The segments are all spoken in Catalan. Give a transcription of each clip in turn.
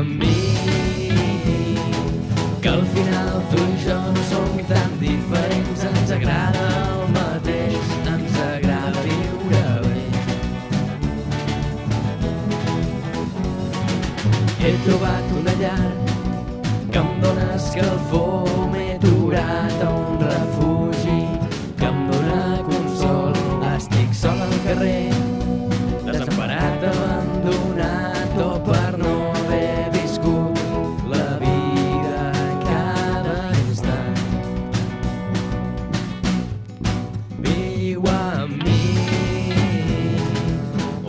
amb mi, que al final tu i jo no som tan diferents, ens agrada el mateix, ens agrada viure bé. He trobat una llar que em dóna escalfor, m'he aturat a un refugi que em dóna consol. Estic sol al carrer, desemparat, abandonat, o per no haver viscut la vida cada instant. Viu amb mi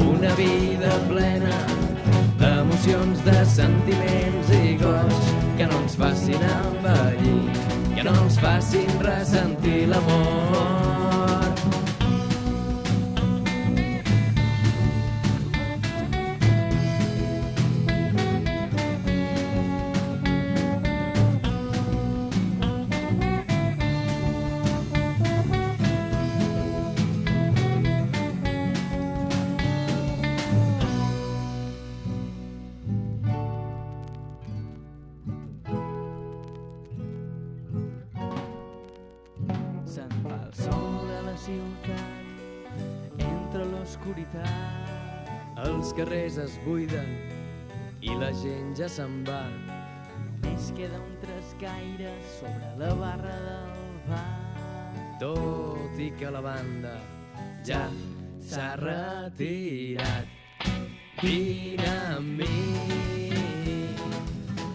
una vida plena d'emocions, de sentiments i goig que no ens facin envellir, que no ens facin ressentir l'amor. Se'n va el sol a la ciutat, entre l'oscuritat. Els carrers es buiden i la gent ja se'n va. Només queda un trascaire sobre la barra del bar. Tot i que la banda ja s'ha retirat. Vine amb mi,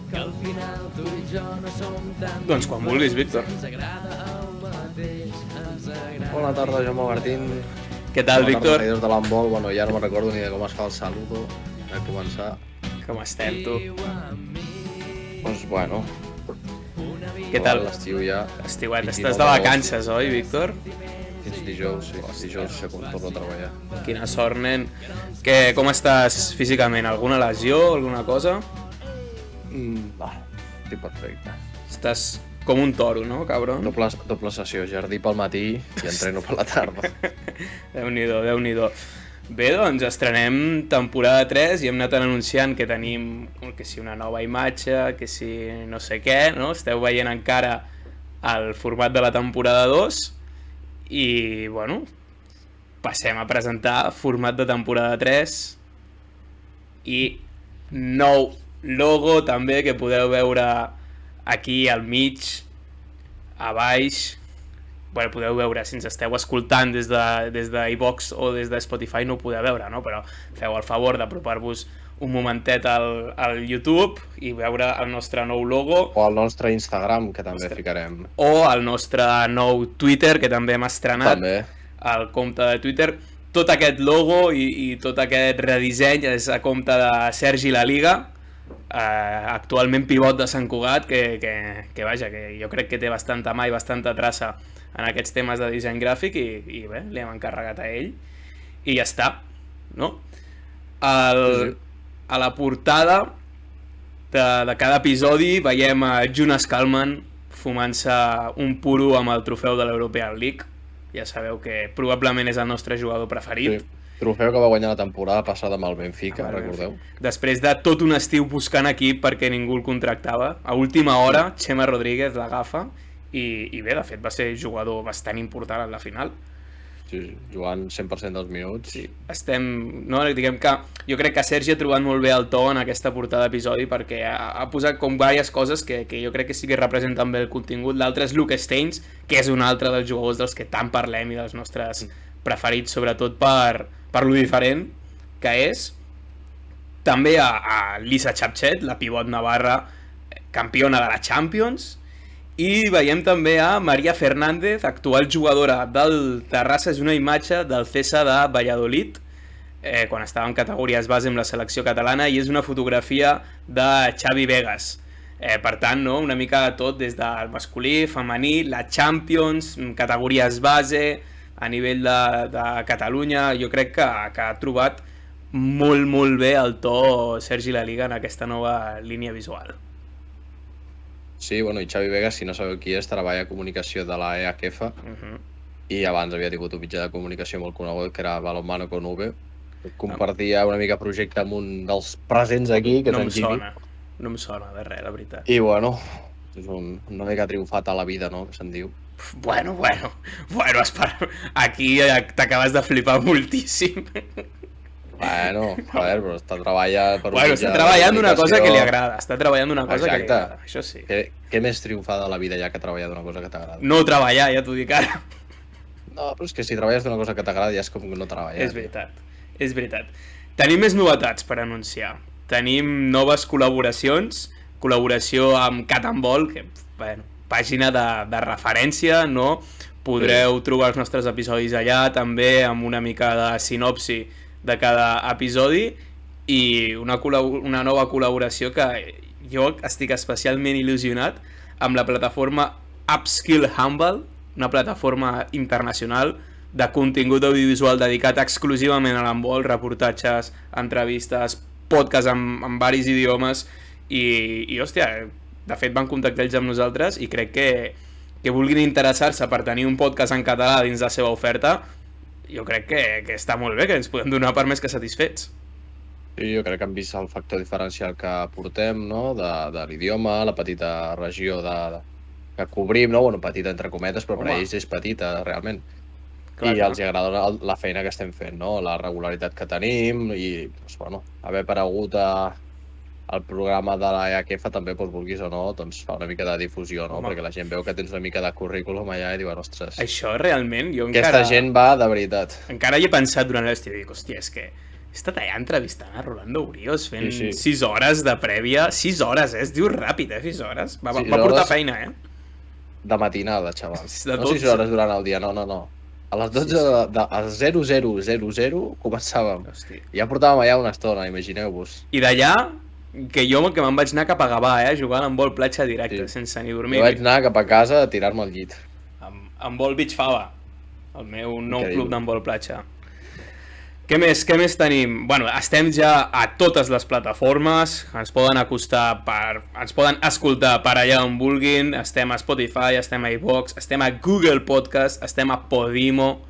que al final tu i jo no som tan... Doncs quan vulguis, Víctor. Ens agrada el mateix, ens agrada... Bona tarda, Jaume Martín. Què tal, Bona Víctor? tarda, seguidors de l'handbol. Bueno, ja no me'n recordo ni de com es fa el saludo. A començar. Com estem, tu? Doncs bueno, Què tal? l'estiu ja. Estiuet, 29 estàs de vacances, oi, Víctor? Fins dijous, sí. Dijous se torno a treballar. Quina sort, nen. Com estàs físicament? Alguna lesió, alguna cosa? Va, estic perfecte. Estàs com un toro, no, cabron? Doble sessió, jardí pel matí i entreno per la tarda. Déu-n'hi-do, Déu-n'hi-do. Bé, doncs estrenem temporada 3 i hem anat anunciant que tenim que si una nova imatge, que si no sé què, no? Esteu veient encara el format de la temporada 2 i, bueno, passem a presentar format de temporada 3 i nou logo també que podeu veure aquí al mig, a baix. Bueno, podeu veure, si ens esteu escoltant des de iVox o des de Spotify no ho podeu veure, no? Però feu el favor d'apropar-vos un momentet al YouTube i veure el nostre nou logo. O al nostre Instagram, que també ficarem. O al nostre nou Twitter, que també hem estrenat. També. El compte de Twitter. Tot aquest logo i tot aquest redisseny és a compte de Sergi La Liga, actualment pivot de Sant Cugat, que vaja, que jo crec que té bastanta mà i bastanta traça en aquests temes de disseny gràfic i bé, li hem encarregat a ell i ja està, no? A la portada de cada episodi veiem a Jonas Kalman fumant-se un puro amb el trofeu de l'European League. Ja sabeu que probablement és el nostre jugador preferit. Sí. Trofeu que va guanyar la temporada passada amb el Benfica, recordeu? Després de tot un estiu buscant equip perquè ningú el contractava, a última hora Chema Rodríguez l'agafa i bé, de fet va ser jugador bastant important en la final. Sí, jugant 100% dels minuts. Sí, diguem que jo crec que Sergi ha trobat molt bé el to en aquesta portada d'episodi perquè ha posat com diverses coses que jo crec que sí que representen bé el contingut. L'altre és Luke Steins, que és un altre dels jugadors dels que tant parlem i dels nostres preferits, sobretot per lo diferent que és. També a Lisa Chapchet, la pivot navarra, campiona de la Champions. I veiem també a Maria Fernández, actual jugadora del Terrassa. És una imatge del CESA de Valladolid, quan estava en categories base amb la selecció catalana, i és una fotografia de Xavi Vegas. Per tant, no? Una mica de tot, des del masculí, femení, la Champions, categories base, a nivell de Catalunya. Jo crec que ha trobat molt, molt bé el to Sergi La Liga en aquesta nova línia visual. Sí, bueno, i Xavi Vegas, si no sabeu qui és, treballa a comunicació de la EHF i abans havia tingut un mitjà de comunicació molt conegut que era Balonmano con V. Compartia una mica projecte amb un dels presents aquí, que és en Gini. No em sona de res, la veritat. I bueno, és un noi que ha triomfat a la vida, no?, que se'n diu. Bueno, espera, aquí t'acabes de flipar moltíssim. Bueno, joder, però està treballant per un Bueno, mitjà està de treballant d'una cosa que li comunicació. agrada, està treballant d'una cosa que li Exacte. agrada, això sí. Què més triomfar de la vida ja que treballar d'una cosa que t'agrada? No treballar, ja t'ho dic ara. No, però és que si treballes d'una cosa que t'agrada ja és com no treballar. És veritat, és veritat. Tenim més novetats per anunciar. Tenim noves col·laboracions, col·laboració amb Cat and Ball, que, bueno, pàgina de referència, no? Podreu trobar els nostres episodis allà, també amb una mica de sinopsi de cada episodi, i una nova col·laboració que jo estic especialment il·lusionat amb la plataforma Upskill Humble, una plataforma internacional de contingut audiovisual dedicat exclusivament a l'handbol, reportatges, entrevistes, podcasts en varis idiomes, i hòstia, de fet van contactar ells amb nosaltres i crec que vulguin interessar-se per tenir un podcast en català dins la seva oferta, jo crec que està molt bé, que ens podem donar per més que satisfets. Sí, jo crec que han vist el factor diferencial que portem, no?, de l'idioma, la petita regió que cobrim, no?, bueno, petita entre cometes, però per a ells és petita, realment. Clar, I els agrada la feina que estem fent, no?, la regularitat que tenim, i, doncs, bueno, haver aparegut al programa de la EAKF també, doncs, vulguis o no, doncs fa una mica de difusió, no?, perquè la gent veu que tens una mica de currículum allà i diuen, ostres, això realment, jo aquesta gent va de veritat. Encara hi he pensat durant l'estiu, dic, hòstia, és que he estat allà entrevistant a Rolando Urios fent 6 hores de prèvia, 6 hores, es diu ràpid, 6 hores, va portar feina, De matinada, xaval. De no 6 hores durant el dia, no. A les 12, a 00:00 començàvem. Hosti. Ja portàvem allà una estona, imagineu-vos. I d'allà, que me'n vaig anar cap a Gavà, a jugar amb vol platja directe, sense ni dormir. Jo vaig anar cap a casa a tirar-me al llit. Amb vol Beach Fava, el meu nou Increïble. club d'handbol platja. Què més tenim? Bueno, estem ja a totes les plataformes, ens poden escoltar per allà on vulguin, estem a Spotify, estem a iVoox, estem a Google Podcast, estem a Podimo,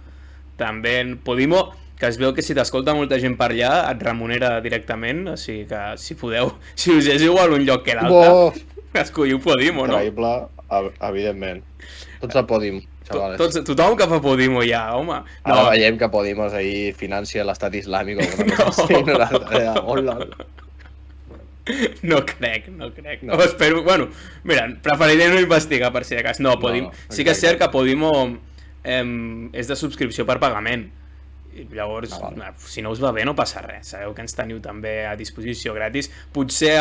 també en Podimo, que es veu que si t'escolta molta gent per allà et remunera directament, o sigui que si podeu, si us és igual un lloc que l'altre, escolliu Podimo, no? Increïble, evidentment. Tots a Podimo. Tothom que fa Podimo ja, home. Ara veiem que Podimo ahí financia l'estat islàmic o alguna cosa així. No crec. No, espero, bueno, mira, preferiré no investigar per si de cas. No, Podimo, sí que és cert que Podimo és de subscripció per pagament. I llavors, si no us va bé no passa res, sabeu que ens teniu també a disposició gratis. Potser,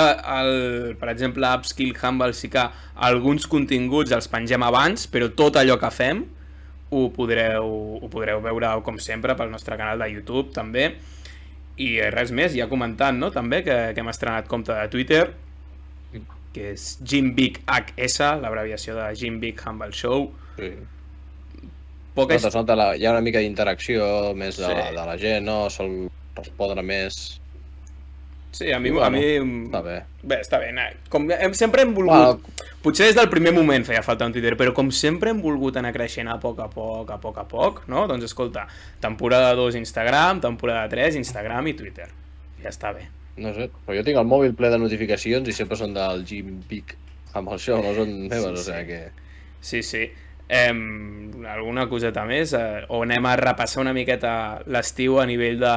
per exemple, a Upskill Humble sí que alguns continguts els pengem abans, però tot allò que fem ho podreu veure, com sempre, pel nostre canal de YouTube també. I res més, ja comentant, no?, també que hem estrenat compte de Twitter, que és JimBigHS, l'abreviació de Jim Big Humble Show. Sí. Hi ha una mica d'interacció més de la gent, no? Sol respondre més. Sí, a mi està bé. Bé, està bé. Com sempre hem volgut... Potser des del primer moment feia falta un Twitter, però com sempre hem volgut anar creixent a poc a poc, no? Doncs escolta, temporada 2 Instagram, temporada 3 Instagram i Twitter. Ja està bé. No sé, però jo tinc el mòbil ple de notificacions i sempre són del Jim Big amb el show, no són meves, o sigui que... Sí. Alguna coseta més, o anem a repassar una miqueta l'estiu a nivell de...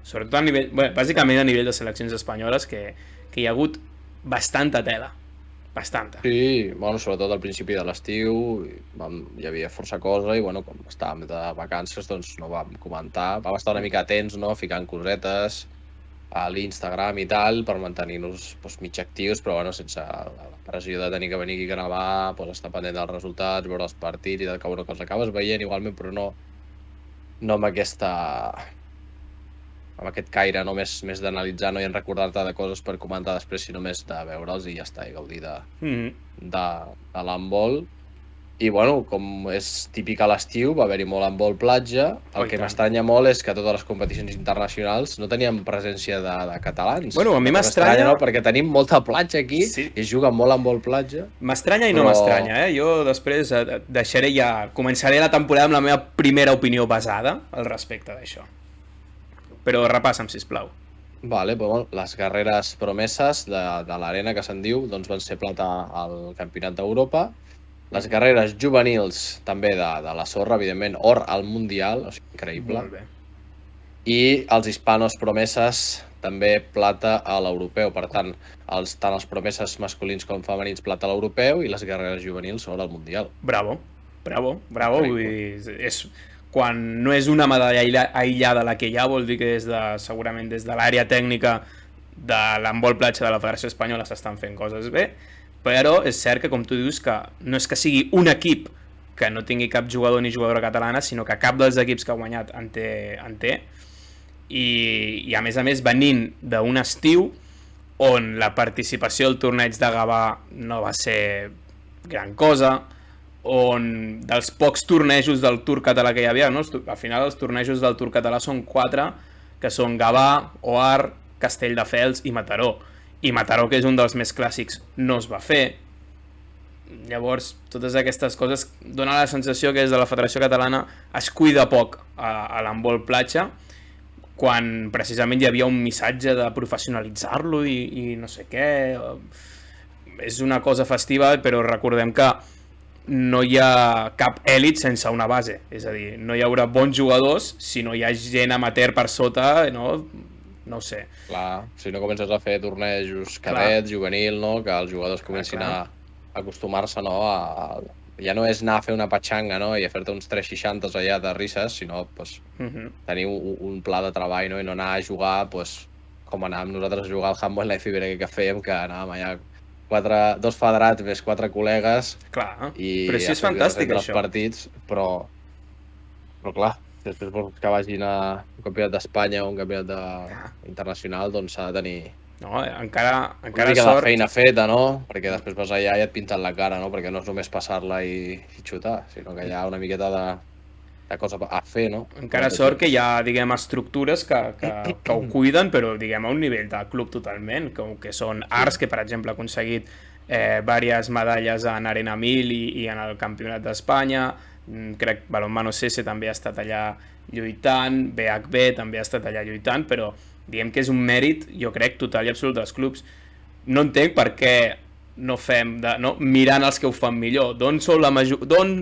Sobretot a nivell... Bé, bàsicament a nivell de seleccions espanyoles, que hi ha hagut bastanta tela. Bastanta. Sí, bueno, sobretot al principi de l'estiu hi havia força cosa i, bueno, com estàvem de vacances, doncs no vam comentar. Vam estar una mica atents, no?, ficant cosetes a l'Instagram i tal, per mantenir-nos mig actius, però bueno, sense la pressió de tenir que venir aquí a gravar, estar pendent dels resultats, veure els partits i tal, que bueno, que els acabes veient igualment, però no amb aquest caire, no més d'analitzar, no, i en recordar-te de coses per comentar després, sinó més de veure'ls i ja està, i gaudir de l'handbol. I bueno, com és típic a l'estiu, va haver-hi molt handbol platja. El que m'estranya molt és que a totes les competicions internacionals no teníem presència de catalans. Bueno, a mi m'estranya... No, perquè tenim molta platja aquí i es juga molt handbol platja. M'estranya i no m'estranya, Jo després deixaré començaré la temporada amb la meva primera opinió basada al respecte d'això. Però repassa'm, sisplau. Vale, pues, bueno, les guerreres promeses de l'arena, que se'n diu, doncs van ser plata al Campionat d'Europa. Les guerreres juvenils, també de la sorra, evidentment, or al Mundial, o sigui, increïble. Molt bé. I els hispanos promeses, també plata a l'europeu. Per tant, tant els promeses masculins com femenins plata a l'europeu i les guerreres juvenils or al Mundial. Bravo. Increïble. Vull dir, quan no és una medalla aïllada la que hi ha, vol dir que segurament des de l'àrea tècnica de l'handbol platja de la Federació Espanyola s'estan fent coses bé, però és cert que, com tu dius, que no és que sigui un equip que no tingui cap jugador ni jugadora catalana, sinó que cap dels equips que ha guanyat en té. I a més venint d'un estiu on la participació al torneig de Gavà no va ser gran cosa, on dels pocs tornejos del Tour català que hi havia, no? Al final els tornejos del Tour català són 4, que són Gavà, Oar, Castelldefels i Mataró. I Mataró, que és un dels més clàssics, no es va fer. Llavors, totes aquestes coses donen la sensació que des de la Federació Catalana es cuida poc a l'handbol platja, quan precisament hi havia un missatge de professionalitzar-lo i no sé què. És una cosa festiva, però recordem que no hi ha cap èlit sense una base, és a dir, no hi haurà bons jugadors si no hi ha gent amateur per sota, no ho sé. Clar, si no comences a fer tornejos cadets, juvenil, no? Que els jugadors comencin a acostumar-se, no? Ja no és anar a fer una patxanga, no? I a fer-te uns 360 allà de risses, sinó pues, tenir un pla de treball, no? I no anar a jugar com anàvem nosaltres a jugar al handball en la FIBR que fèiem, que anàvem allà 2 federats més 4 col·legues. Clar, però sí és fantàstic això. Partits, però clar, després vols que vagin a un campionat d'Espanya o un campionat internacional, doncs s'ha de tenir encara una mica sort. de feina feta, no? Perquè després vas allà i et pinten la cara, no? Perquè no és només passar-la i xutar, sinó que hi ha una miqueta de cosa a fer, no? Encara sort que hi ha, diguem, estructures que ho cuiden, però, diguem, a un nivell de club totalment, que són Arts, que, per exemple, ha aconseguit diverses medalles en Arena 1000 i en el Campionat d'Espanya. Crec que Balonmano Sese també ha estat allà lluitant, BHB també ha estat allà lluitant, però diguem que és un mèrit, jo crec, total i absolut dels clubs. No entenc per què no fem, mirant els que ho fan millor. D'on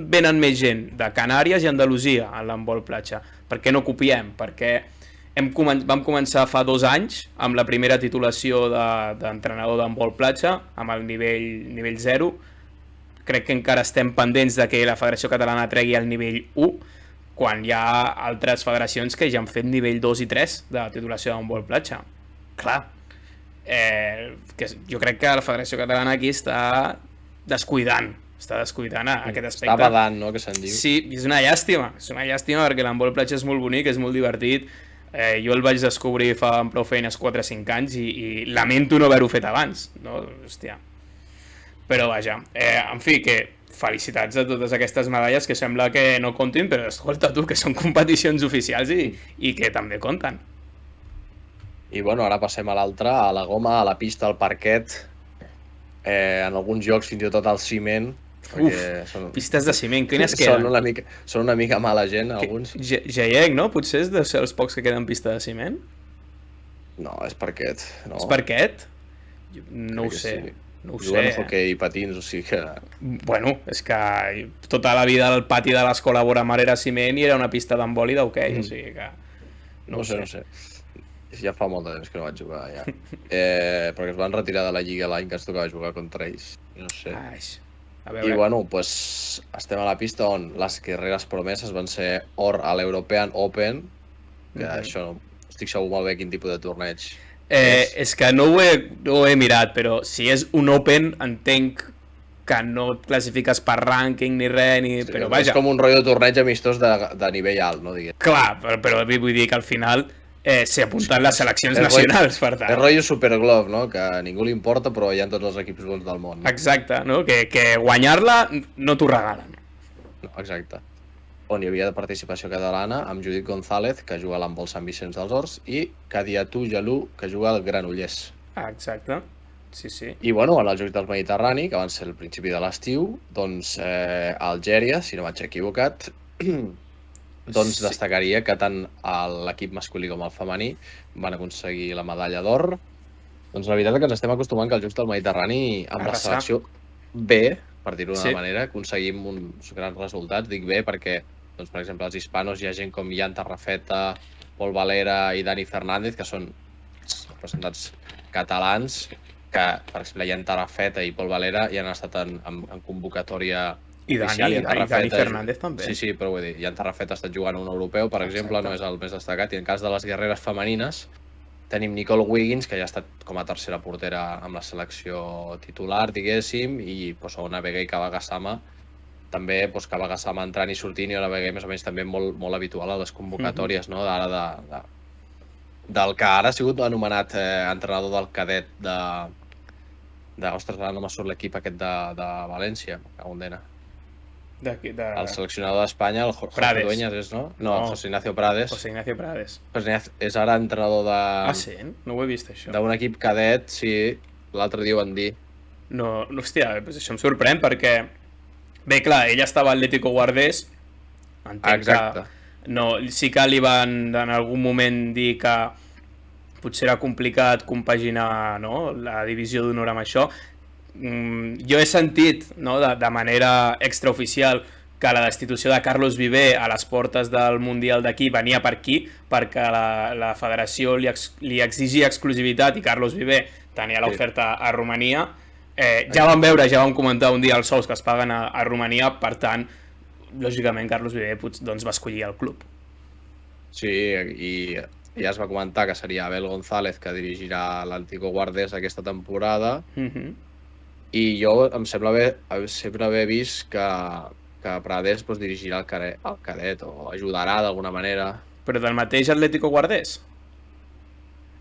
venen més gent? De Canàries i Andalusia, a l'handbol platja. Per què no copiem? Perquè vam començar fa 2 anys amb la primera titulació d'entrenador d'handbol platja, amb el nivell 0. Crec que encara estem pendents de que la Federació Catalana tregui el nivell 1, quan hi ha altres federacions que ja han fet nivell 2 i 3 de titulació d'handbol platja. Clar, jo crec que la Federació Catalana aquí està descuidant aquest aspecte. Està badant, no?, que se'n diu. Sí, és una llàstima perquè l'handbol platja és molt bonic, és molt divertit. Jo el vaig descobrir fa amb prou feines 4 o 5 anys i lamento no haver-ho fet abans, no? Hòstia. Però vaja, en fi, que felicitats a totes aquestes medalles que sembla que no comptin, però escolta tu, que són competicions oficials i que també compten. I bueno, ara passem a l'altra, a la goma, a la pista, al parquet, en alguns jocs fins i tot al ciment. Pistes de ciment, quines queden? Són una mica mala gent, alguns. Jaiec, no? Potser és de ser els pocs que queden pista de ciment? No, és parquet. No. És parquet? No ho sé. Sí. Juguen a hoquei i patins, o sigui que... Bueno, és que tota la vida al pati de l'escola vora mar era ciment i era una pista d'handbol i d'hoquei, o sigui que... No sé. Ja fa molt de temps que no vaig jugar, ja. Perquè es van retirar de la lliga l'any que ens tocava jugar contra ells. No sé. I bueno, doncs estem a la pista on les guerreres promeses van ser or a l'European Open, que això estic segur molt bé quin tipus de torneig. És que no ho he mirat, però si és un Open entenc que no et classifiques per rànquing ni res, però vaja. És com un rotllo de torneig amistós de nivell alt, no diguem. Clar, però vull dir que al final s'hi apunten les seleccions nacionals, per tant. És rotllo Superglove, no? Que a ningú li importa, però hi ha tots els equips bons del món. Exacte, no? Que guanyar-la no t'ho regalen. No, exacte. On hi havia de participació catalana, amb Judit González, que juga a l'handbol Sant Vicenç dels Horts, i Kadiatou Jalou, que juga al Granollers. Exacte, sí. I bueno, en els Jocs del Mediterrani, que van ser al principi de l'estiu, doncs Algèria, si no vaig equivocat, doncs Sí. destacaria que tant l'equip masculí com el femení van aconseguir la medalla d'or. Doncs la veritat és que ens estem acostumant que els Jocs del Mediterrani amb la Arrasar. selecció B, per dir-ho d'una Sí. manera, aconseguim uns grans resultats. Dic bé perquè, doncs, per exemple, els hispanos hi ha gent com Ian Tarrafeta, Pol Valera i Dani Fernández, que són representats catalans, que, per exemple, Ian Tarrafeta i Pol Valera ja han estat en convocatòria I oficial. Dani Fernández també. Sí, però vull dir, Ian Tarrafeta ha estat jugant a un europeu, per exemple, Exacte. no és el més destacat, i en cas de les guerreres femenines tenim Nicole Wiggins, que ja ha estat com a tercera portera amb la selecció titular, diguéssim, i pues, Ona Vega i Kabagasama, també pues, Kabagasama entrant i sortint, i Ona Vega més o menys també molt, molt habitual a les convocatòries, no? D'ara del que ara ha sigut anomenat entrenador del cadet ostres, ara no me surt l'equip aquest de València, on era. El seleccionador d'Espanya, el Jorge Prades. Dueñas, és, no? No, No. José Ignacio Prades. José Ignacio Prades. José Ignacio és ara entrenador Sí? No ho he vist, això. d'un equip cadet, sí, l'altre dia ho van dir. No, hòstia, doncs això em sorprèn perquè... Bé, clar, ell estava a Atlético Guardés. Entenc Exacte. que... No, sí que li van en algun moment dir que potser era complicat compaginar, no, la divisió d'honor amb això. Jo he sentit, no, de manera extraoficial que la destitució de Carlos Viver a les portes del Mundial d'aquí venia per aquí, perquè la federació li exigia exclusivitat i Carlos Viver tenia l'oferta a Romania. Ja vam veure, ja vam comentar un dia els sous que es paguen a Romania, per tant, lògicament Carlos Viver doncs, va escollir el club. Sí, i ja es va comentar que seria Abel González que dirigirà l'Atlético Guardés aquesta temporada, i jo em sembla bé, sempre haver vist que Prades doncs, dirigirà el cadet o ajudarà d'alguna manera. Però del mateix Atlético Guardés?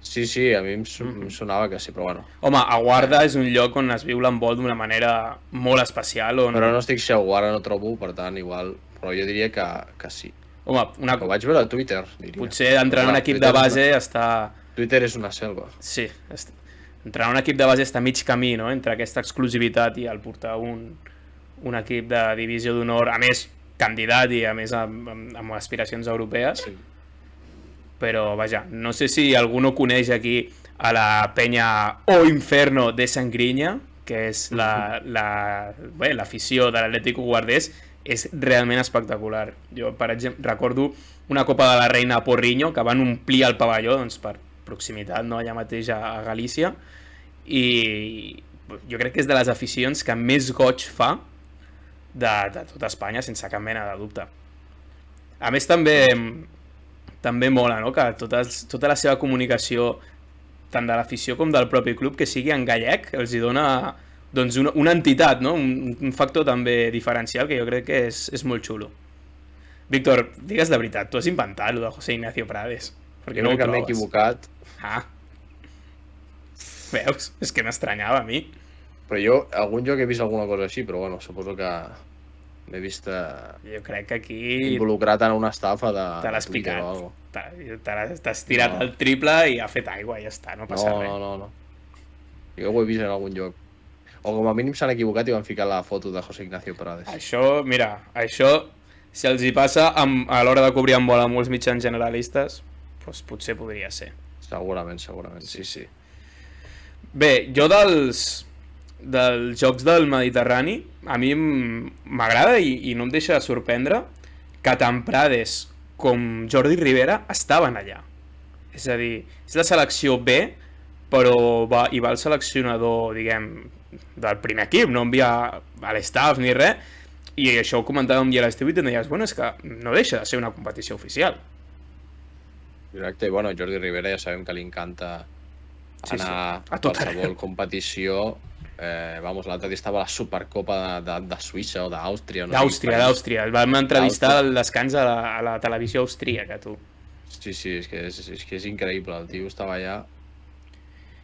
Sí, a mi em sonava que sí, però bueno. Home, a Guarda és un lloc on es viu l'handbol d'una manera molt especial. Però no estic segur, ara no trobo, per tant, igual... Però jo diria que sí. Home, Ho vaig veure a Twitter, diria. Potser entrenar un equip de base està... Twitter és una selva. Sí, entrenar un equip de base està mig camí, no?, entre aquesta exclusivitat i el portar un equip de divisió d'honor, a més candidat i a més amb aspiracions europees. Sí. Però, vaja, no sé si algú no coneix aquí a la penya O Inferno de Sangrinya, que és l'afició de l'Atlético Guardés, és realment espectacular. Jo, per exemple, recordo una Copa de la Reina a Porriño, que van omplir el pavelló, doncs, per proximitat, no, allà mateix a Galícia, i jo crec que és de les aficions que més goig fa de tota Espanya, sense cap mena de dubte. A més, també mola, no?, que tota la seva comunicació, tant de l'afició com del propi club, que sigui en gallec, els hi dona doncs, una entitat, no?, un factor també diferencial que jo crec que és molt xulo. Víctor, digues la veritat, tu has inventat lo de José Ignacio Prades, perquè no ho crec que m'he trobes. equivocat, Veus? És que m'estranyava a mi. però jo algun lloc he vist alguna cosa així, però bueno, suposo que m'he vist Jo crec que aquí involucrat en una estafa de te l'has Twitter picat. o algo. T'has tirat No. el triple i ha fet aigua i ja està, no passa res. No. Jo ho he vist en algun lloc. O com a mínim s'han equivocat i van ficar la foto de José Ignacio Prades. Això, mira, si els hi passa a l'hora de cobrir amb bola amb molts mitjans generalistes, doncs potser podria ser. Segurament, sí. Bé, jo dels Jocs del Mediterrani, a mi m'agrada i no em deixa de sorprendre que tant Prades com Jordi Rivera estaven allà. És a dir, és la selecció B, però hi va el seleccionador, diguem, del primer equip, no envia a l'estaf ni res, i això ho comentàvem ja a l'Esteve i te'n deies, bueno, és que no deixa de ser una competició oficial. Exacte, i bueno, Jordi Rivera ja sabem que li encanta anar a a tot qualsevol arreu. competició. L'altre dia estava a la Supercopa de Suïssa o d'Àustria. No? D'Àustria. El vam entrevistar al descans a la televisió austríaca, tu. Sí, és que és increïble, el tio estava allà.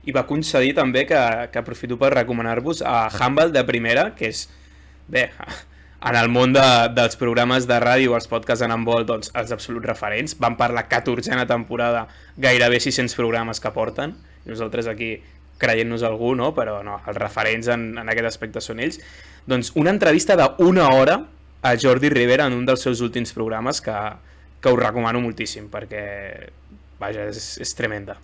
I va concedir també que aprofito per recomanar-vos a Handball de Primera, que és, bé, en el món dels programes de ràdio, els podcasts en handball, doncs, els absoluts referents. Van per la 14a temporada, gairebé 600 programes que porten, i nosaltres aquí creient-nos algú, no? Però no, els referents en aquest aspecte són ells. Doncs una entrevista d'1 hora a Jordi Rivera en un dels seus últims programes que que us recomano moltíssim, perquè, vaja, és tremenda.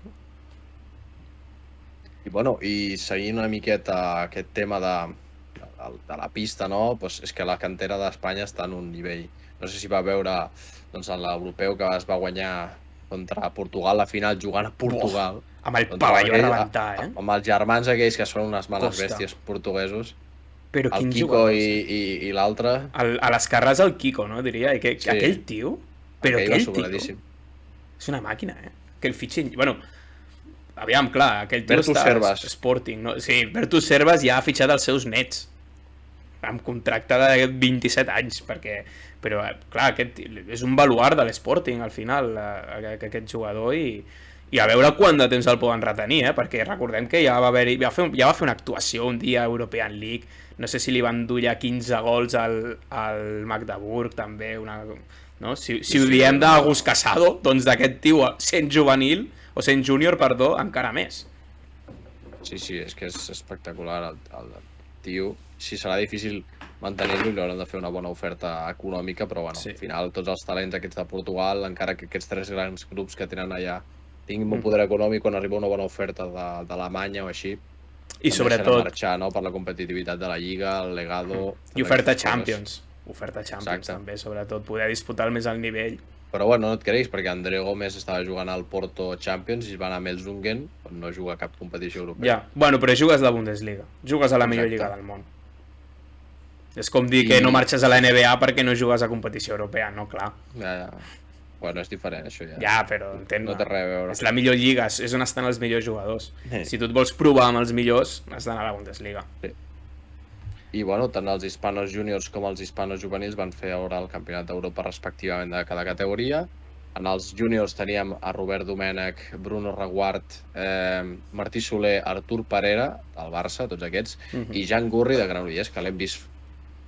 I bueno, i seguint una miqueta aquest tema de la pista, no? Pues és que la cantera d'Espanya està en un nivell. No sé si va veure doncs, en l'europeu que es va guanyar contra Portugal, la final jugant a Portugal. Amb el Contra pavelló a aquell- rebentar, Amb els germans aquells que són unes males Costa. bèsties portuguesos. Però El quins Kiko jugadors, i l'altre, A l'esquerra és el Kiko, no? Diria. I Sí. aquell tio... Però aquell va aquell tio... sobradíssim. És una màquina, Que el fitxin... Bueno, aviam, clar, aquell tio Bertus està Servas. Sporting, no? Sí, Bertus Servas ja ha fitxat els seus nets amb contracte de 27 anys, perquè... Però, clar, és un baluart de l'Sporting, al final, aquest jugador, i a veure quant de temps el poden retenir, perquè recordem que ja va fer una actuació un dia a European League, no sé si li van dur ja 15 gols al Magdeburg, també, no? Si ho diem d'Agus Casado, doncs d'aquest tio sent juvenil, o sent júnior, perdó, encara més. Sí, és que és espectacular el tio. Sí, serà difícil mantenir-lo i li hauran de fer una bona oferta econòmica, però bueno, Sí. al final tots els talents aquests de Portugal, encara que aquests 3 grans grups que tenen allà tinguin un poder econòmic, quan arriba una bona oferta d'Alemanya o així, I sobretot, marxar, no?, per la competitivitat de la Lliga, el Legado... i oferta aquestes coses. Champions. Oferta Champions, Exacte. també, sobretot, poder disputar el més alt nivell. Però bueno, no et creguis, perquè André Gómez estava jugant al Porto Champions i es va anar a Melzungen, on no juga a cap competició europea. Ja, bueno, però jugues a la Bundesliga, jugues a la millor Exacte. lliga del món. És com dir que no marxes a la NBA perquè no jugues a competició europea, no, clar. Ja. Bueno, és diferent, això ja. Ja, però entén, No té res a veure. és la millor lliga, és on estan els millors jugadors. Sí. Si tu et vols provar amb els millors, has d'anar a la Bundesliga. I bueno, tant els hispanos juniors com els hispanos juvenils van fer ara el Campionat d'Europa respectivament de cada categoria. En els juniors teníem a Robert Domènech, Bruno Reguart, Martí Soler, Artur Parera, del Barça, tots aquests, i Jan Gurri de Granollers, que l'hem vist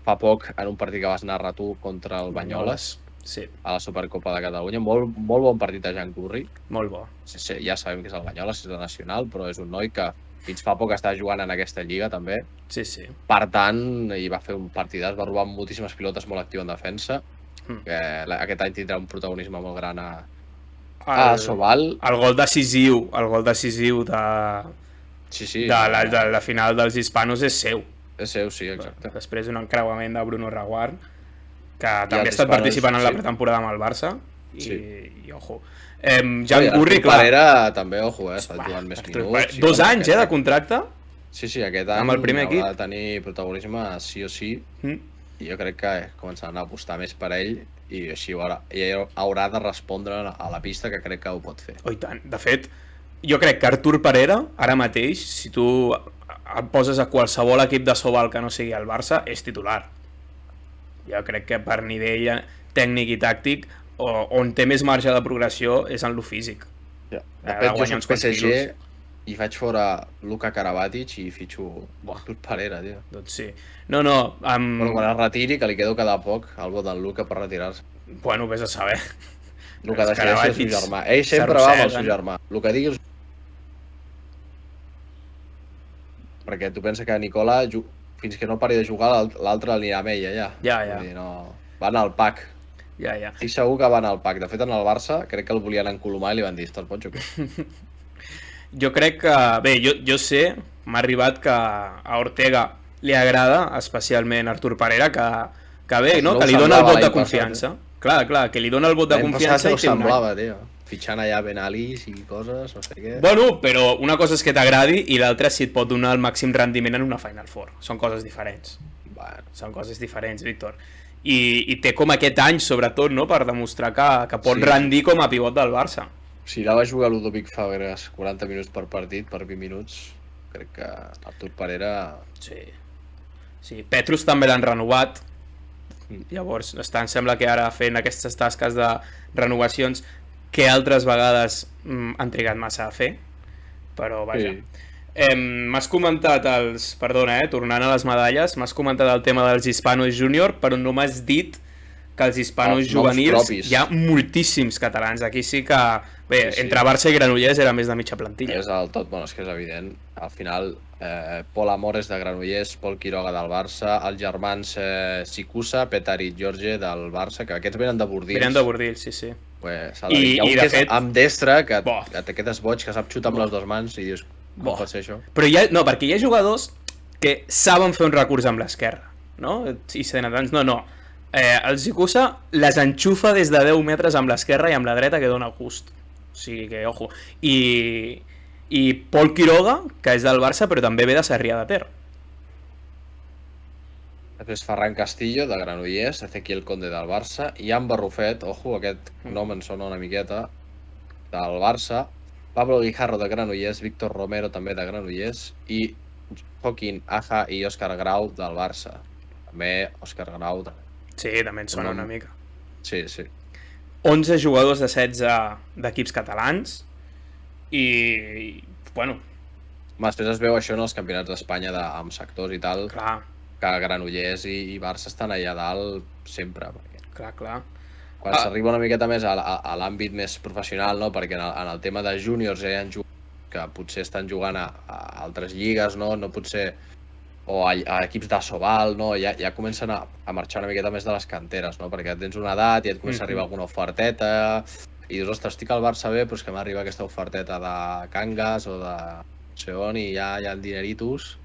fa poc en un partit que vas narrar tu contra el Banyoles, Sí, a la Supercopa de Catalunya. Molt bon partit de Jan Gurri. molt bo. Sí, ja sabem que és el Banyoles, és el nacional, però és un noi que fins fa poc estava jugant en aquesta lliga també. Sí, sí. Per tant, hi va fer un partidàs, va robar moltíssimes pilotes, molt actiu en defensa. Aquest any tindrà un protagonisme molt gran a Sobal. El gol decisiu, de Sí, la final dels hispanos és seu. és seu, sí, exacte. Després d'un encreuament de Bruno Reguart, que també ha els estat hispanos, participant en la sí. pretemporada amb el Barça, Sí. i ojo. Jan Gurri, Artur clar. Parera també, ojo, està jugant més minuts. 2 anys, de contracte. Sí, aquest any amb el primer haurà equip. de tenir protagonisme sí o sí, i jo crec que començaran a apostar més per ell, i així haurà de respondre a la pista, que crec que ho pot fer. Oh, i tant. De fet, jo crec que Artur Parera, ara mateix, si tu et poses a qualsevol equip de Sobal que no sigui el Barça, és titular. Jo crec que per nivell tècnic i tàctic, on té més marge de progressió és en lo físic. Ja. Ha De de fet, jo guanyar soc uns quants PSG quilos. i faig fora Luka Karabatic i fitxo Artur Parera, tio. Doncs sí. No, Bueno, quan es retiri, que li queda cada poc el vot del Luka per retirar-se. bueno, vés a saber. El que Els decideix el seu Karabatic germà. Ell sempre va amb el seu s'arrosseguen. germà. El que diguis... Perquè tu pensa que Nicola, fins que no pari de jugar, l'altre anirà amb ella, ja. Ja. Vull dir, no... Van al pack. Ja. Estic segur que van al pack. De fet, en el Barça, crec que el volien encolomar i li van dir, te'l pots o què? Jo crec que... Bé, jo sé, m'ha arribat que a Ortega li agrada especialment Artur Parera, que bé, no? No Que ho li dona el semblava vot de l'any confiança. Clar, que li dona el vot de L'any confiança passat i no té un any. semblava, tio. Fitxant allà Ben Alis i coses, no sé què. Bueno, però una cosa és que t'agradi i l'altra si et pot donar el màxim rendiment en una Final Four. Són coses diferents. Bueno, Són coses diferents, Víctor. I té com aquest any, sobretot, no?, per demostrar que pot Sí. rendir com a pivot del Barça. si la va jugar Ludovic Fabregas 40 minuts per partit, per 20 minuts, crec que Artur Parera... Sí, Petrus també l'han renovat. Llavors, em sembla que ara fent aquestes tasques de renovacions que altres vegades han trigat massa a fer, però vaja. M'has comentat perdona, tornant a les medalles, m'has comentat el tema dels hispanos júnior, però no m'has dit que els hispanos Els noms juvenils propis. hi ha moltíssims catalans. Aquí sí que, bé, Sí. entre Barça i Granollers era més de mitja plantilla. És el tot, bueno, és que és evident. Al final, Pol Amores de Granollers, Pol Quiroga del Barça, els germans Sicusa, Petar i Jorge del Barça, que aquests venen de Bordils. Venen de Bordils, sí. S'ha de dir. Hi ha un de que és fet... amb destre, que Bo. té aquest esboig que sap xutar amb les dues mans i dius, com Bo. pot ser això? Però no, perquè hi ha jugadors que saben fer un recurs amb l'esquerra, no? I Senatans, no. El Zikusa les enxufa des de 10 metres amb l'esquerra i amb la dreta que dona gust. O sigui que, ojo. I Pol Quiroga, que és del Barça, però també ve de Sarrià de Ter. Després Ferran Castillo, de Granollers, Ezequiel Conde del Barça, Ian Barrufet, ojo, aquest nom em sona una miqueta, del Barça, Pablo Guijarro de Granollers, Víctor Romero també de Granollers, i Joaquín Aja i Òscar Grau del Barça. També Òscar Grau. Sí, també en sona una mica. Sí. 11 jugadors de 16 d'equips catalans i, bueno... Després es veu això en els campionats d'Espanya amb sectors i tal, Clar, que Granollers i Barça estan allà dalt sempre. clar. Quan s'arriba una miqueta més a l'àmbit més professional, no? Perquè en el tema de júniors hi ha jugadors que potser estan jugant a altres lligues, no potser, o a equips de Sobal, no? Ja comencen a marxar una miqueta més de les canteres, no? Perquè tens una edat i et comença a arribar alguna oferteta i dius, ostres, estic al Barça bé, però és que m'arriba aquesta oferteta de Cangas o de no sé on i ja hi ha dineritos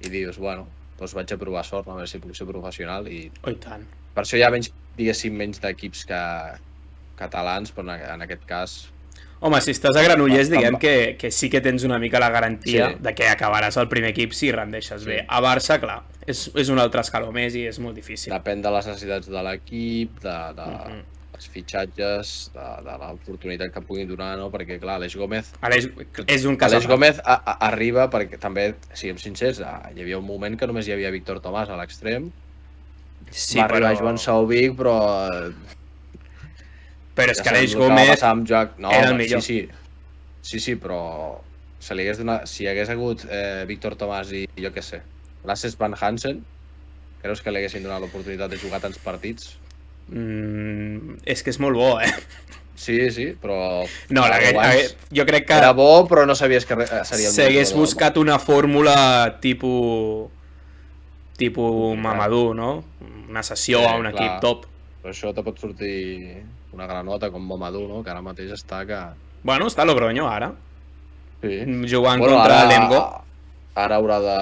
i dius, bueno, doncs vaig a provar sort, no? A veure si puc ser professional i... Oh, i tant. Per això hi ha menys, diguéssim, menys d'equips catalans, però en aquest cas... Home, si estàs a Granollers, diguem que sí que tens una mica la garantia de que acabaràs al primer equip si rendeixes bé. A Barça, clar, és un altre escaló més i és molt difícil. Depèn de les necessitats de l'equip, dels fitxatges, de l'oportunitat que puguin donar, no? Perquè, clar, Aleix Gómez... És un cas... Aleix Gómez arriba perquè també, siguem sincers, hi havia un moment que només hi havia Víctor Tomàs a l'extrem. Sí, va arribar Joan Sauvic, però... Però és que Aleix Gómez era el millor. Sí, però si hi hagués hagut Víctor Tomàs i jo què sé, Lasses Van Hansen, creus que li haguessin donat l'oportunitat de jugar tants partits? És que és molt bo, Sí, però... No, jo crec que... Era bo, però no sabies que seria el millor. S'hagués buscat una fórmula tipus Mamadou, no? Una sessió a un equip top. Però això te pot sortir una granota com Mamadou, no? Que ara mateix està que... Bueno, està a Logroño ara. Sí. Jugant contra l'Emgo. Ara haurà de...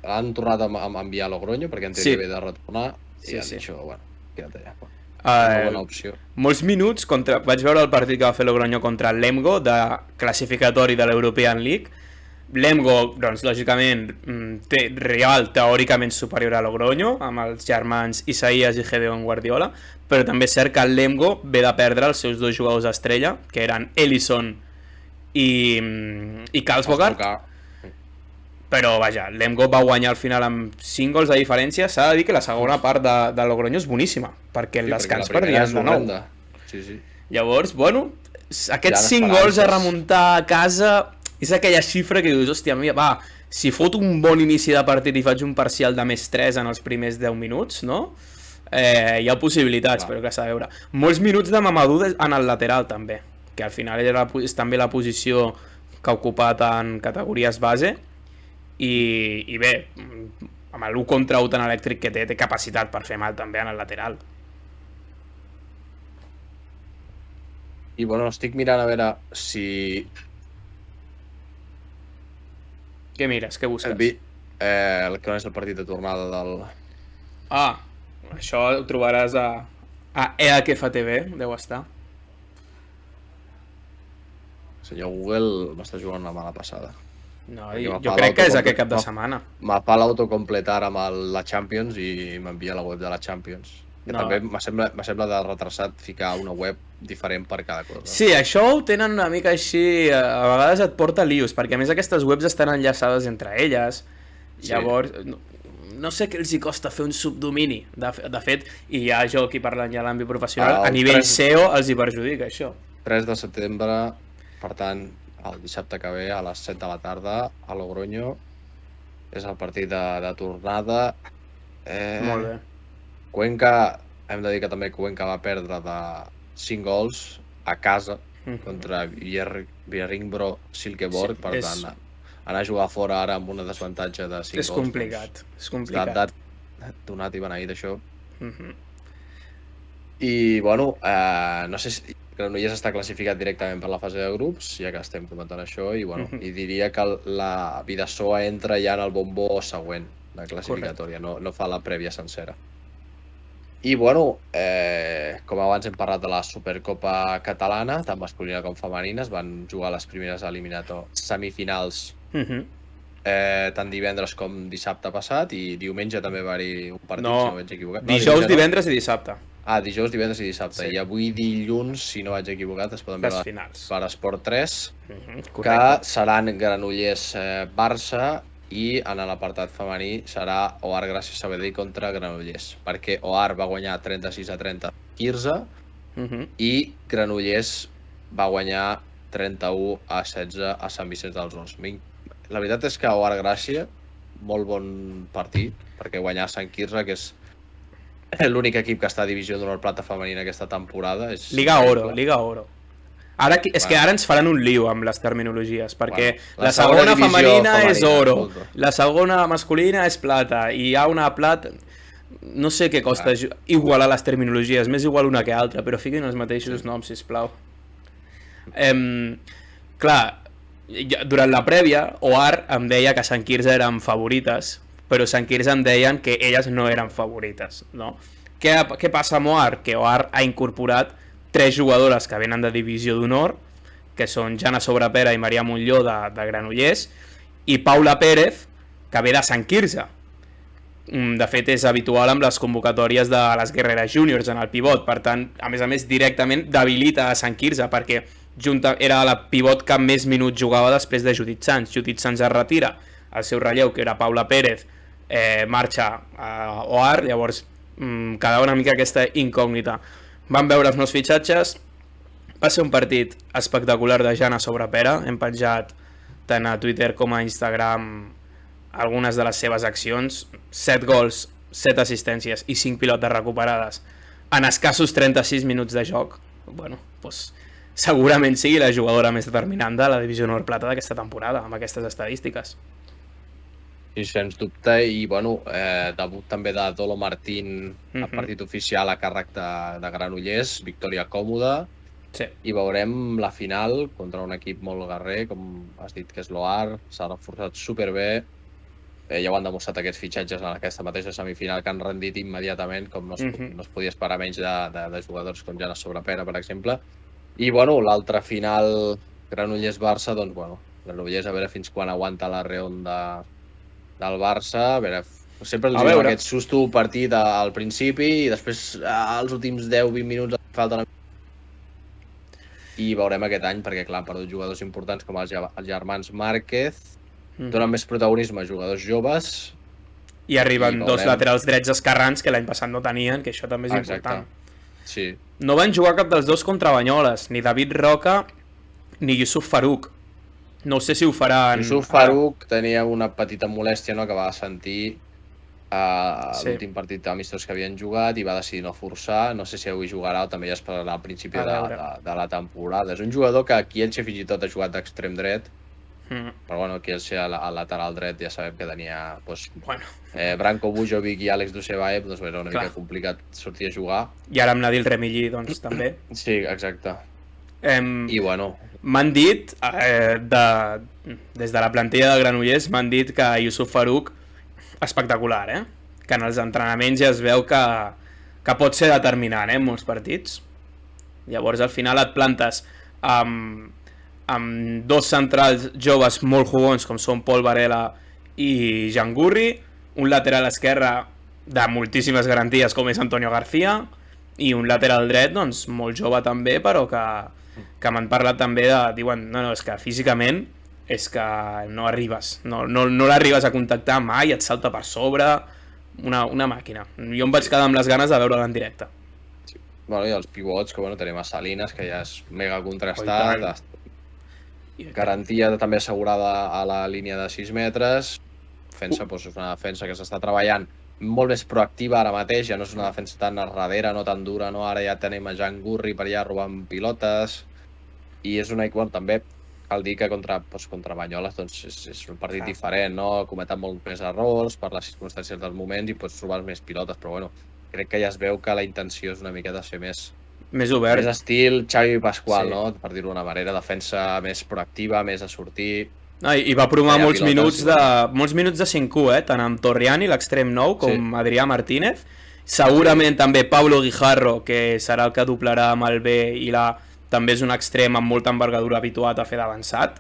Han tornat a enviar a Logroño perquè en teoria ve de retornar i han dit això, bueno, queda't allà. Una bona opció. Molts minuts vaig veure el partit que va fer Logroño contra l'Emgo de classificatori de l'European League. L'Emgo, doncs, lògicament, té rival teòricament superior a Logroño, amb els germans Isaías i Gedeon Guardiola, però també és cert que l'Emgo ve de perdre els seus dos jugadors estrella, que eren Ellison i Karlsbogart. Però, vaja, l'Emgo va guanyar al final amb 5 gols de diferència. S'ha de dir que la segona part de Logroño és boníssima, perquè el descans perdien de 9. Sí. Llavors, bueno, aquests 5 gols a remuntar a casa... És aquella xifra que dius, hòstia, va, si fot un bon inici de partit i faig un parcial de +3 en els primers 10 minuts, no? Hi ha possibilitats, però que s'ha de veure. Molts minuts de Mamadou en el lateral, també, que al final és també la posició que ha ocupat en categories base, i bé, amb l'1 contra 1 tan elèctric que té capacitat per fer mal també en el lateral. I bueno, estic mirant a veure si... Què mires? Què busques? El que no és el partit de tornada del... Això ho trobaràs a EAKFTV, deu estar. Senyor Google m'està jugant una mala passada. No, jo crec que és aquest cap de setmana. Me fa l'autocompletar amb la Champions i m'envia la web de la Champions. Que també me sembla de retrasat ficar una web diferent per cada cosa. Sí, això ho tenen una mica així, a vegades et porta lius, perquè a més aquestes webs estan enllaçades entre elles. Llavors, no sé què els hi costa fer un subdomini, de fet, i ja jo aquí parlant ja a l'àmbit professional, a nivell SEO els hi perjudica això. 3 de setembre, per tant, el dissabte que ve a les 7 de la tarda a Logroño, és el partit de tornada. Molt bé. Cuenca, hem de dir que també Cuenca va perdre de 5 gols a casa contra Bjerringbro Silkeborg, per tant, anar a jugar fora ara amb una desavantatge de 5 gols. És complicat, és complicat. Està donat i beneït, això. I, bueno, no sé si Granollers està classificat directament per la fase de grups, ja que estem comentant això, i, bueno, i diria que la Bidasoa entra ja en el bombó següent de classificatòria, no fa la prèvia sencera. I, bueno, com abans hem parlat de la Supercopa catalana, tant masculina com femenina, es van jugar les primeres semifinals tant divendres com dissabte passat, i diumenge també va haver un partit, si no vaig equivocat. Dijous, divendres i dissabte. Dijous, divendres i dissabte. I avui dilluns, si no vaig equivocat, es poden veure per Esport 3, que seran Granollers-Barça, i en l'apartat femení serà OAR Gràcia Sabadell contra Granollers, perquè OAR va guanyar 36-30 Quirze i Granollers va guanyar 31-16 a Sant Vicenç dels Horts. La veritat és que OAR Gràcia, molt bon partit, perquè guanyar Sant Quirze, que és l'únic equip que està a Divisió d'Honor Plata femenina aquesta temporada. Liga Oro. Ara, és que ara ens faran un lío amb les terminologies, perquè la segona femenina és oro, la segona masculina és plata, i hi ha una plata... No sé què costa igualar les terminologies, més igual una que altra, però fiquin els mateixos noms, sisplau. Clar, durant la prèvia, OAR em deia que Sant Quirze eren favorites, però Sant Quirze em deien que elles no eren favorites, no? Què passa amb OAR? Que OAR ha incorporat 3 jugadores que venen de Divisió d'Honor, que són Jana Sobrepera i Maria Montlló de Granollers, i Paula Pérez, que ve de Sant Quirze. De fet, és habitual amb les convocatòries de les Guerreres Júniors en el pivot, per tant, a més, directament debilita a Sant Quirze, perquè era la pivot que més minuts jugava després de Judit Sans. Judit Sans es retira, el seu relleu, que era Paula Pérez, marxa a OAR, llavors quedava una mica aquesta incògnita. Vam veure els nous fitxatges, va ser un partit espectacular de Jana Sobrepera, hem penjat tant a Twitter com a Instagram algunes de les seves accions, 7 gols, 7 assistències i 5 pilotes recuperades en escassos 36 minuts de joc. Bueno, doncs segurament sigui la jugadora més determinant de la Divisió Honor Plata d'aquesta temporada, amb aquestes estadístiques. Sí, sens dubte, i bueno, debut també de Dolo Martín a partit oficial a càrrec de Granollers, victòria còmoda, i veurem la final contra un equip molt guerrer, com has dit que és l'OAR, s'ha reforçat superbé, ja ho han demostrat aquests fitxatges en aquesta mateixa semifinal que han rendit immediatament, com no es podia esperar menys de jugadors com Jana Sobrepera, per exemple. I bueno, l'altra final Granollers-Barça, doncs bueno, Granollers a veure fins quan aguanta la reonda del Barça, a veure, sempre els diu aquest susto partit al principi i després als últims 10-20 minuts falten. I veurem aquest any, perquè clar, han perdut jugadors importants com els germans Márquez, donen més protagonisme a jugadors joves. I arriben 2 laterals drets esquerrans que l'any passat no tenien, que això també és important. Sí. No van jugar cap dels dos contra Banyoles, ni David Roca ni Yusuf Farouk. No sé si ho faran... Yusuf Farouk tenia una petita molèstia, no?, que va sentir a l'últim partit amistós que havien jugat i va decidir no forçar. No sé si avui jugarà o també ja esperarà al principi de la temporada. És un jugador que aquí Elche fins i tot ha jugat d'extrem dret, però bueno, aquí Elche al lateral dret ja sabem que tenia Branko Bujovic i Àlex Dusebaev, doncs era una mica complicat sortir a jugar. I ara amb Nadil Remilli, doncs, també. Sí, exacte. I bueno... M'han dit, des de la plantilla de Granollers, m'han dit que Yusuf Farouk, espectacular, que en els entrenaments ja es veu que pot ser determinant, en molts partits. Llavors, al final et plantes amb 2 centrals joves molt jugons, com són Pol Varela i Jan Gurri, un lateral esquerre de moltíssimes garanties, com és Antonio García, i un lateral dret, doncs, molt jove també, però que m'han parlat també diuen, no, és que físicament és que no arribes, no l'arribes a contactar mai, et salta per sobre, una màquina. Jo em vaig quedar amb les ganes de veure'l en directe. Sí. Bueno, i els pivots, que tenim a Salinas, que ja és mega contrastat, garantia també assegurada a la línia de 6 metres, defensa, és una defensa que s'està treballant molt més proactiva ara mateix, ja no és una defensa tan a darrere, no tan dura, no? Ara ja tenim a Jan Gurri per allà robant pilotes, i és una equip, també cal dir que contra Banyoles doncs és un partit diferent, no? Cometen molt més errors per les circumstàncies dels moments i pots trobar més pilotes, però bueno, crec que ja es veu que la intenció és una miqueta ser més obert. més estil Xavi Pasqual, no? Per dir-ho d'una manera, defensa més proactiva, més a sortir. I va provar molts minuts de 5-1, tant amb Torriani, l'extrem nou, com Adrià Martínez. Segurament també Pablo Guijarro, que serà el que doblarà amb el B i també és un extrem amb molta envergadura habituat a fer d'avançat.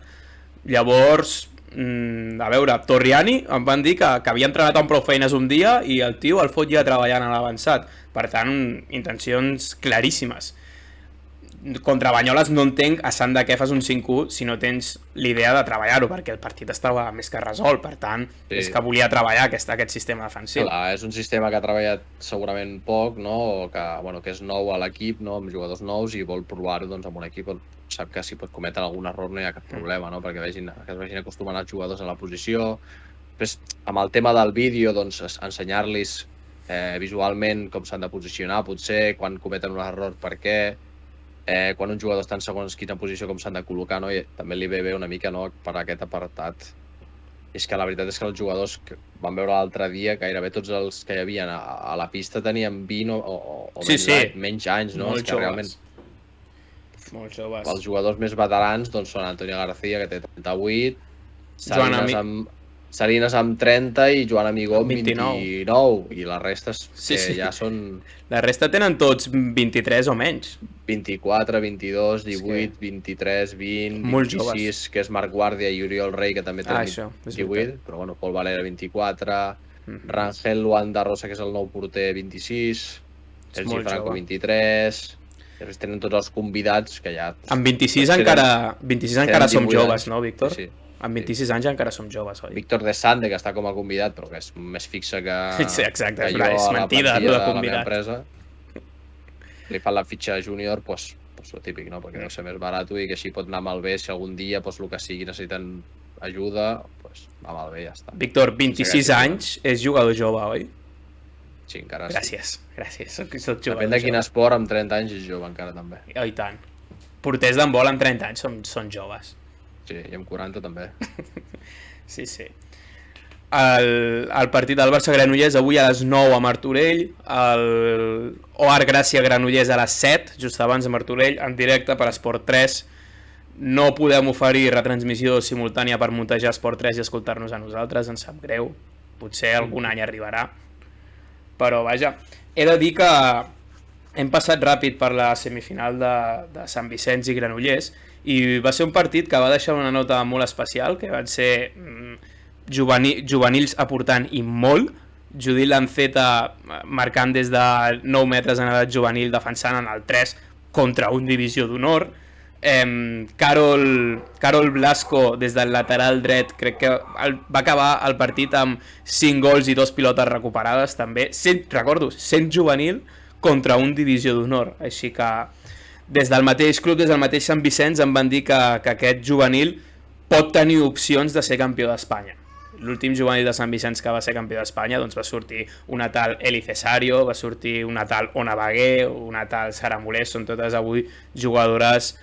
Llavors, a veure, Torriani em van dir que havia entrenat amb prou feines un dia i el tio el fot ja treballant a l'avançat. Per tant, intencions claríssimes. Contra Banyoles no entenc a sant de què fas un 5-1 si no tens l'idea de treballar-ho, perquè el partit estava més que resolt, per tant, és que volia treballar aquest sistema defensiu. Clar, és un sistema que ha treballat segurament poc, no? O que és nou a l'equip, no? Amb jugadors nous, i vol provar-ho doncs, amb un equip on sap que si pot cometre algun error no hi ha cap problema, no? Perquè es vegin acostumant els jugadors a la posició. Després, amb el tema del vídeo, doncs, ensenyar-los visualment com s'han de posicionar, potser, quan cometen un error, per què, quan un jugador està en segons quina posició, com s'han de col·locar, no? I també li ve bé una mica, no? Per aquest apartat. És que la veritat és que els jugadors que van veure l'altre dia, gairebé tots els que hi havia a la pista tenien 20 o menys anys, no? Molt joves. Realment, molt joves. Els jugadors més veterans doncs, són Antonio García, que té 38, Salinas amb 30 i Joan Amigó amb 29. I la resta ja són... La resta tenen tots 23 o menys. 24, 22, 18, 23, 20, 26, que és Marc Guàrdia i Oriol Rey, que també té 18, però bueno, Pol Valera 24, Rangel Luanda Rosa, que és el nou porter, 26, Sergi Franco 23, i després tenen tots els convidats que ja... Amb 26 encara som joves, no, Víctor? Sí. Amb 26 anys encara som joves, oi? Víctor de Sande, que està com a convidat, però que és més fixe que... Sí, exacte, que és mentida, de la meva empresa. Li fan la fitxa júnior, doncs el típic, no? Perquè deu ser més barat i que així pot anar malbé si algun dia, el que sigui, necessiten ajuda, doncs va malbé i ja està. Víctor, 26 anys és jugador jove, oi? Sí, encara sí. Gràcies. Depèn de quin esport, amb 30 anys és jove encara també. I tant. Porters d'handbol amb 30 anys són joves. Sí, i amb 40 també. Sí. El partit del Barça-Granollers avui a les 9 a Martorell, el OAR Gràcia-Granollers a les 7, just abans de Martorell, en directe per Esport 3. No podem oferir retransmissió simultània per muntejar Esport 3 i escoltar-nos a nosaltres, ens sap greu. Potser algun any arribarà. Però vaja, he de dir que hem passat ràpid per la semifinal de Sant Vicenç i Granollers i va ser un partit que va deixar una nota molt especial, que van ser juvenils aportant i molt. Judit Lanceta marcant des de 9 metres en edat juvenil, defensant en el 3 contra un divisió d'honor. Carol Blasco des del lateral dret, crec que va acabar el partit amb 5 gols i 2 pilotes recuperades també, sent juvenil contra un divisió d'honor, així que des del mateix club, des del mateix Sant Vicenç em van dir que aquest juvenil pot tenir opcions de ser campió d'Espanya. L'últim juvenil de Sant Vicenç que va ser campió d'Espanya doncs va sortir una tal Eli Cesario, va sortir una tal Ona Bagué, una tal Sara Molés, són totes avui jugadores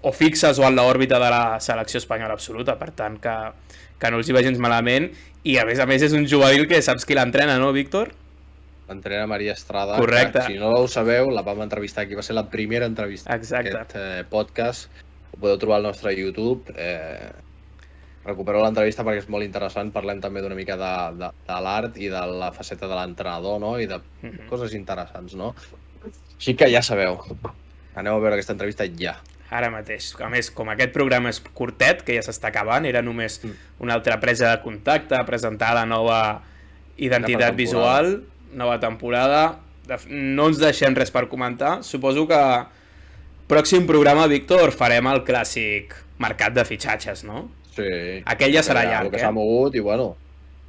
o fixes o en l'òrbita de la selecció espanyola absoluta, per tant que no els hi va gens malament, i a més és un juvenil que saps qui l'entrena, no, Víctor? L'entrena Maria Estrada. Correcte. Que, si no ho sabeu, la vam entrevistar aquí, va ser la primera entrevista d'aquest podcast. Ho podeu trobar al nostre YouTube. Recupereu l'entrevista perquè és molt interessant, parlem també d'una mica de l'art i de la faceta de l'entrenador, no? I de coses interessants, no? Així que ja sabeu, aneu a veure aquesta entrevista ja. Ara mateix. A més, com aquest programa és curtet, que ja s'està acabant, era només una altra presa de contacte, presentar la nova identitat visual, nova temporada. No ens deixem res per comentar. Suposo que pròxim programa, Víctor, farem el clàssic mercat de fitxatges, no? Sí. Aquell ja serà llarg, el que s'ha mogut i bueno,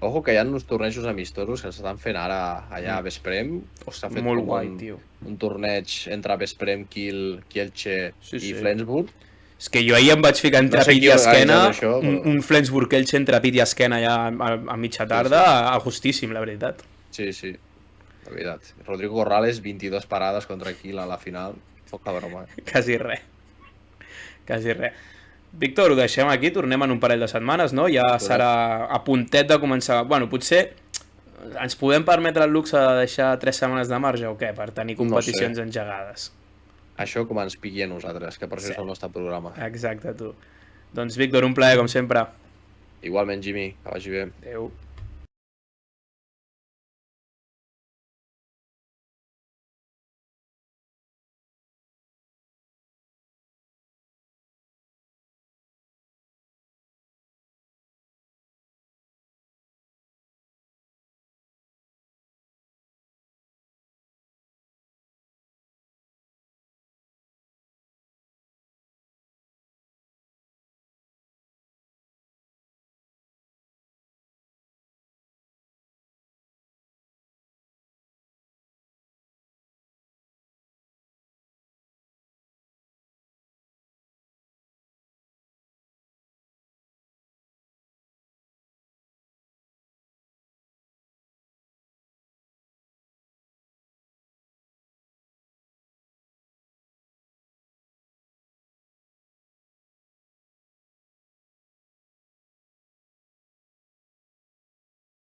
ojo que hi ha uns tornejos amistosos que s'estan fent ara allà a Vesprem. S'ha fet molt guai, tio. Un torneig entre Vesprem, Kielce i Flensburg. És que jo ahir em vaig ficar entre pit i esquena, un Flensburg-Kielce entre pit i esquena ja a mitja tarda, ajustíssim, la veritat. Sí, la veritat. Rodrigo Corrales, 22 parades contra Kiel a la final. Poca broma. Quasi res. Víctor, ho deixem aquí, tornem en un parell de setmanes, no? Ja serà a puntet de començar... Bueno, potser ens podem permetre el luxe de deixar 3 setmanes de marge o què? Per tenir No competicions sé. engegades. Això com ens piqui a nosaltres, que per això Sí. és el nostre programa. Exacte, tu. Doncs Víctor, un plaer, com sempre. Igualment, Jimmy, que vagi bé. Adéu.